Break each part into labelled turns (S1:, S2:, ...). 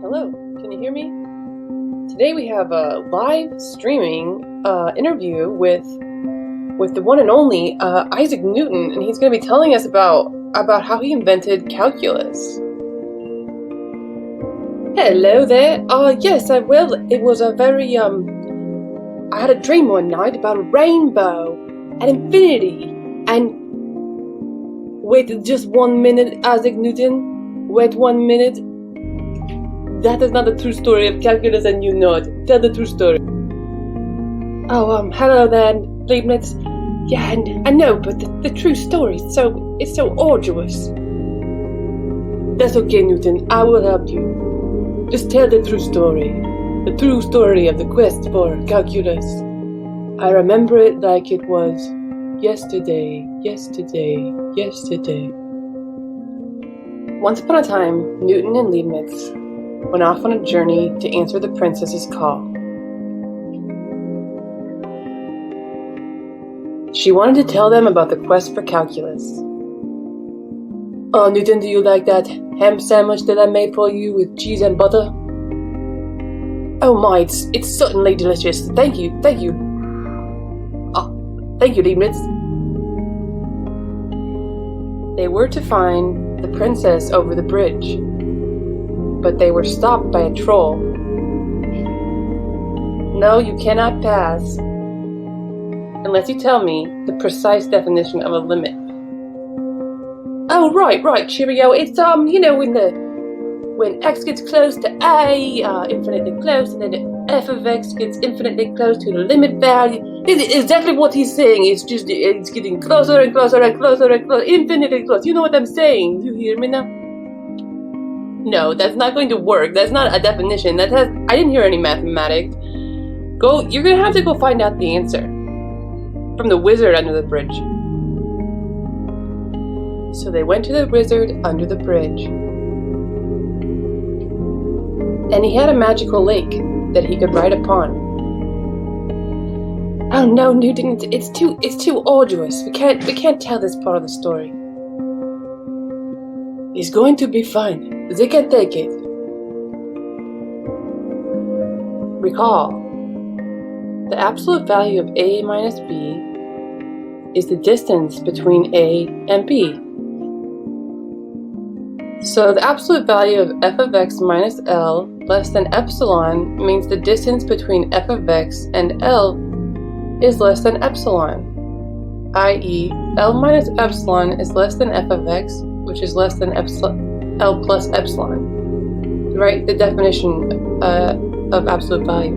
S1: Hello, can you hear me? Today we have a live streaming interview with the one and only Isaac Newton, and he's going to be telling us about how he invented calculus. Hello there. Yes, I will. It was a very I had a dream one night about a rainbow and infinity, and wait just 1 minute, Isaac Newton. Wait 1 minute. That is not the true story of calculus, and you know it. Tell the true story. Hello there, Leibniz. Yeah, and I know, but the true story is so arduous. That's okay, Newton. I will help you. Just tell the true story. The true story of the quest for calculus. I remember it like it was yesterday. Once upon a time, Newton and Leibniz went off on a journey to answer the princess's call. She wanted to tell them about the quest for calculus. Oh, Newton, do you like that ham sandwich that I made for you with cheese and butter? Oh my, it's certainly delicious. Thank you. Oh, thank you, Leibniz. They were to find the princess over the bridge, but they were stopped by a troll. No, you cannot pass unless you tell me the precise definition of a limit. Oh, right, cheerio. It's, when x gets close to a, infinitely close, and then f of x gets infinitely close to the limit value. It's exactly what he's saying. It's getting closer and closer and closer and closer, infinitely close. You know what I'm saying? You hear me now? No, that's not going to work. That's not a definition. I didn't hear any mathematics. You're gonna have to go find out the answer from the wizard under the bridge. So they went to the wizard under the bridge. And he had a magical lake that he could ride upon. Oh no, Newton, it's too arduous. We can't tell this part of the story. It's going to be fine. They can take it. Recall, the absolute value of a minus b is the distance between a and b. So the absolute value of f of x minus L less than epsilon means the distance between f of x and L is less than epsilon, i.e. L minus epsilon is less than f of x, which is less than L plus epsilon. Right? The definition of absolute value.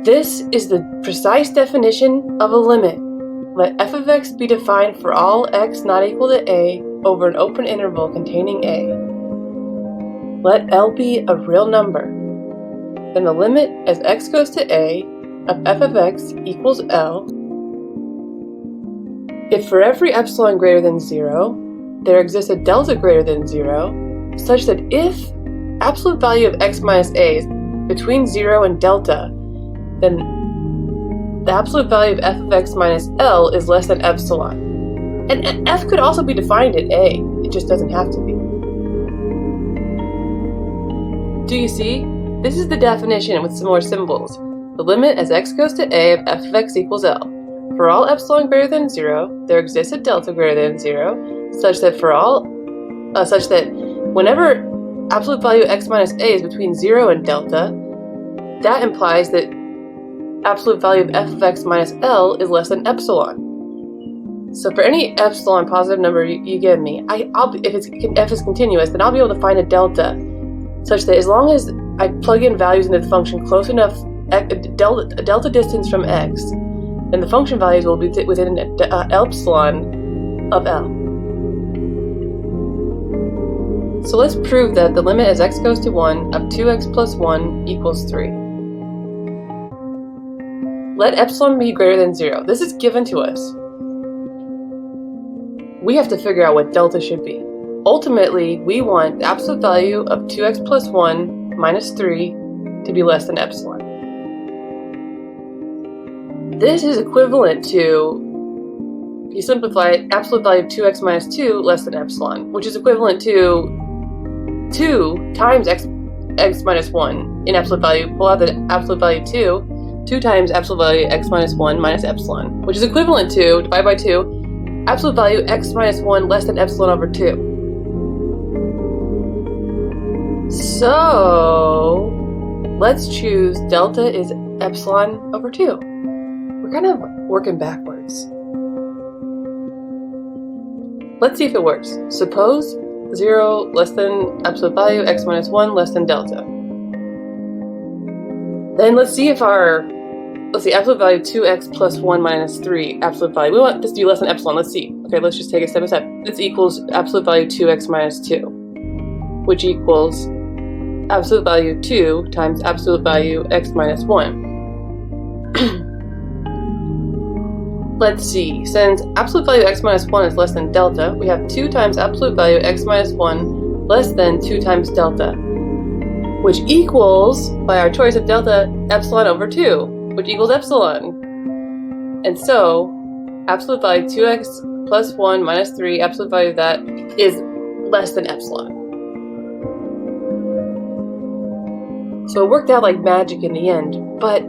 S1: This is the precise definition of a limit. Let f of x be defined for all x not equal to a over an open interval containing a. Let L be a real number. Then the limit as x goes to a of f of x equals L. If for every epsilon greater than 0, there exists a delta greater than 0, such that if absolute value of x minus a is between 0 and delta, then the absolute value of f of x minus L is less than epsilon. And f could also be defined at a, it just doesn't have to be. Do you see? This is the definition with some more symbols. The limit as x goes to a of f of x equals L. For all epsilon greater than 0, there exists a delta greater than 0, such that whenever absolute value of x minus a is between 0 and delta, that implies that absolute value of f of x minus L is less than epsilon. So for any epsilon positive number you give me, if f is continuous, then I'll be able to find a delta, such that as long as I plug in values into the function close enough delta distance from x, then the function values will be within epsilon of L. So let's prove that the limit as x goes to 1 of 2x plus 1 equals 3. Let epsilon be greater than 0. This is given to us. We have to figure out what delta should be. Ultimately, we want the absolute value of 2x plus 1 minus 3 to be less than epsilon. This is equivalent to you simplify it, absolute value of 2x minus 2 less than epsilon, which is equivalent to 2 times x minus 1 in absolute value. Pull out the absolute value 2 times absolute value x minus 1 minus epsilon, which is equivalent to, divide by 2, absolute value x minus 1 less than epsilon over 2. So let's choose delta is epsilon over 2. We're kind of working backwards. Let's see if it works. Suppose 0 less than absolute value, x minus 1 less than delta. Then let's see if absolute value 2x plus 1 minus 3, absolute value. We want this to be less than epsilon. Let's see. Okay, let's just take it step by step. This equals absolute value 2x minus 2, which equals absolute value 2 times absolute value x minus 1. Let's see, since absolute value x minus 1 is less than delta, we have 2 times absolute value x minus 1 less than 2 times delta, which equals, by our choice of delta, epsilon over 2, which equals epsilon. And so, absolute value 2x plus 1 minus 3, absolute value of that is less than epsilon. So it worked out like magic in the end, but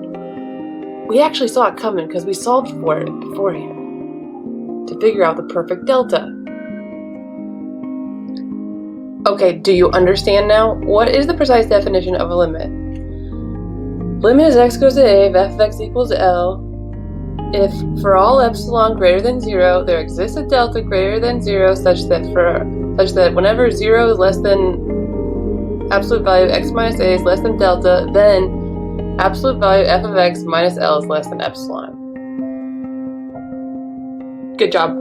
S1: we actually saw it coming because we solved for it beforehand to figure out the perfect delta. Okay, do you understand now? What is the precise definition of a limit? Limit as x goes to a if f of x equals L. If for all epsilon greater than 0, there exists a delta greater than 0 such that whenever 0 is less than absolute value x minus a is less than delta, then absolute value f of x minus L is less than epsilon. Good job.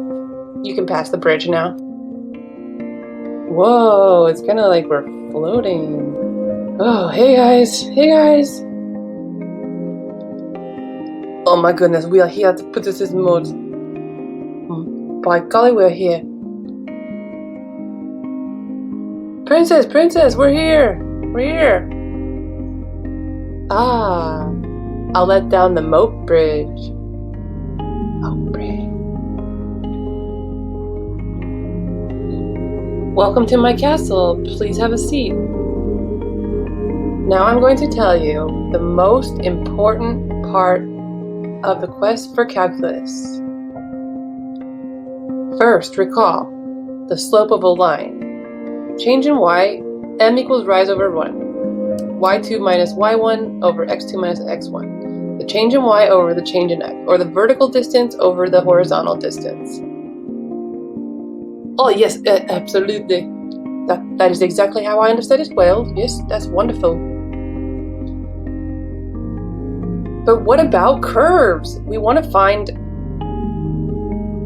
S1: You can pass the bridge now. Whoa, it's kind of like we're floating. Oh, hey guys. Hey guys. Oh my goodness, we are here to put this in mode. By golly, we're here. Princess, we're here. We're here. Ah, I'll let down the moat bridge. Moat bridge. Welcome to my castle. Please have a seat. Now I'm going to tell you the most important part of the quest for calculus. First, recall the slope of a line. Change in y, m equals rise over 1. y2 minus y1 over x2 minus x1. The change in y over the change in x, or the vertical distance over the horizontal distance. Oh yes, absolutely. That is exactly how I understood it well. Yes, that's wonderful. But what about curves? We want to find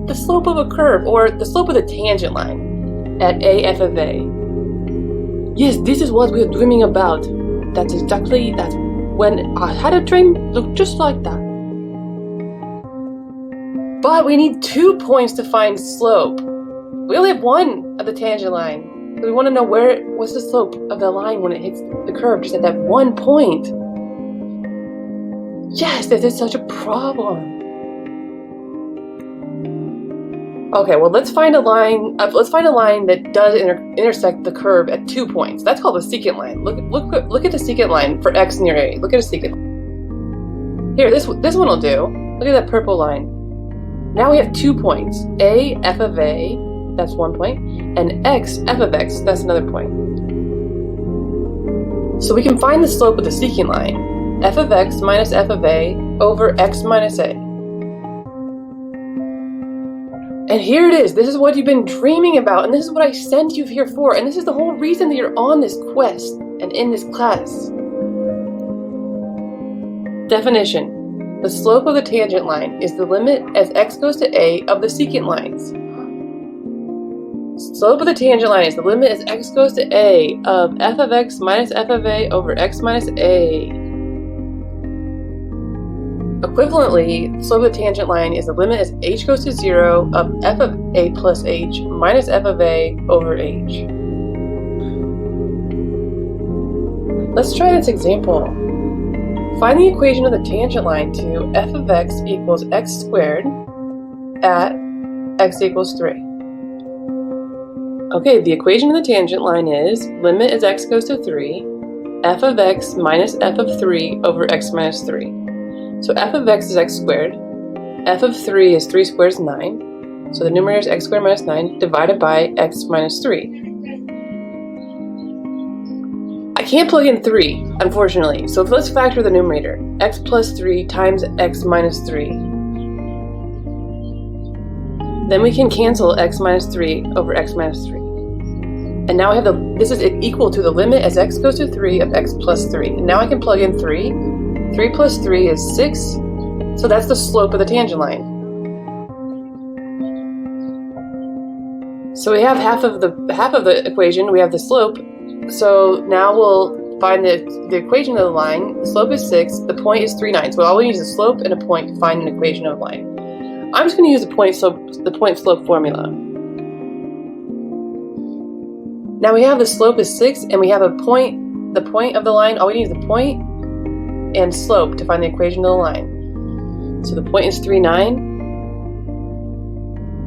S1: the slope of a curve, or the slope of the tangent line at a f of a. Yes, this is what we're dreaming about. That's when I had a dream look just like that. But we need 2 points to find slope. We only have one of the tangent line. So we want to know what's the slope of the line when it hits the curve, just at that 1 point. Yes, this is such a problem. Okay, well let's find a line. Let's find a line that does intersect the curve at 2 points. That's called a secant line. Look at the secant line for x near a. Look at a secant. Here, this one will do. Look at that purple line. Now we have 2 points. A f of a, that's 1 point, and x f of x, that's another point. So we can find the slope of the secant line. F of x minus f of a over x minus a. And here it is. This is what you've been dreaming about, and this is what I sent you here for, and this is the whole reason that you're on this quest and in this class. Definition. The slope of the tangent line is the limit as x goes to a of the secant lines. Slope of the tangent line is the limit as x goes to a of f of x minus f of a over x minus a. Equivalently, the slope of the tangent line is the limit as h goes to 0 of f of a plus h minus f of a over h. Let's try this example. Find the equation of the tangent line to f of x equals x squared at x equals 3. Okay, the equation of the tangent line is limit as x goes to 3, f of x minus f of 3 over x minus 3. So f of x is x squared, f of 3 is 3 squared is 9, so the numerator is x squared minus 9 divided by x minus 3. I can't plug in 3, unfortunately, so let's factor the numerator. X plus 3 times x minus 3. Then we can cancel x minus 3 over x minus 3. And now I have this is equal to the limit as x goes to 3 of x plus 3. And now I can plug in 3. 3 plus 3 is 6, so that's the slope of the tangent line. So we have half of the equation, we have the slope. So now we'll find the equation of the line. The slope is 6, the point is 3, 9. So all we need is a slope and a point to find an equation of the line. I'm just going to use the point slope formula. Now we have the slope is 6 and we have the point of the line. All we need is the point and slope to find the equation of the line. So the point is 3, 9.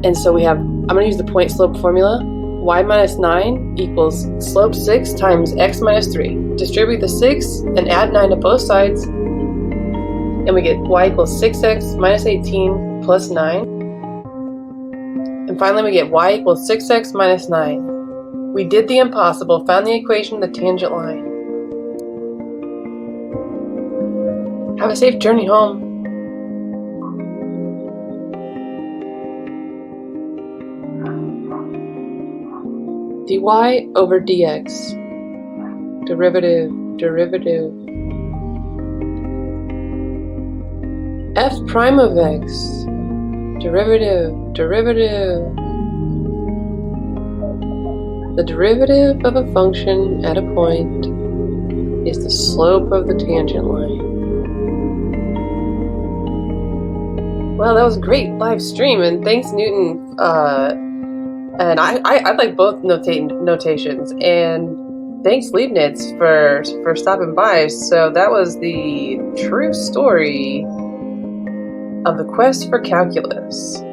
S1: And so I'm going to use the point slope formula. Y minus 9 equals slope 6 times x minus 3. Distribute the 6 and add 9 to both sides. And we get y equals 6x minus 18 plus 9. And finally we get y equals 6x minus 9. We did the impossible, found the equation of the tangent line. Have a safe journey home. dy over dx, derivative, f prime of x, derivative. The derivative of a function at a point is the slope of the tangent line. Well, that was a great live stream, and thanks Newton. And I like both notations, and thanks Leibniz for stopping by. So that was the true story of the quest for calculus.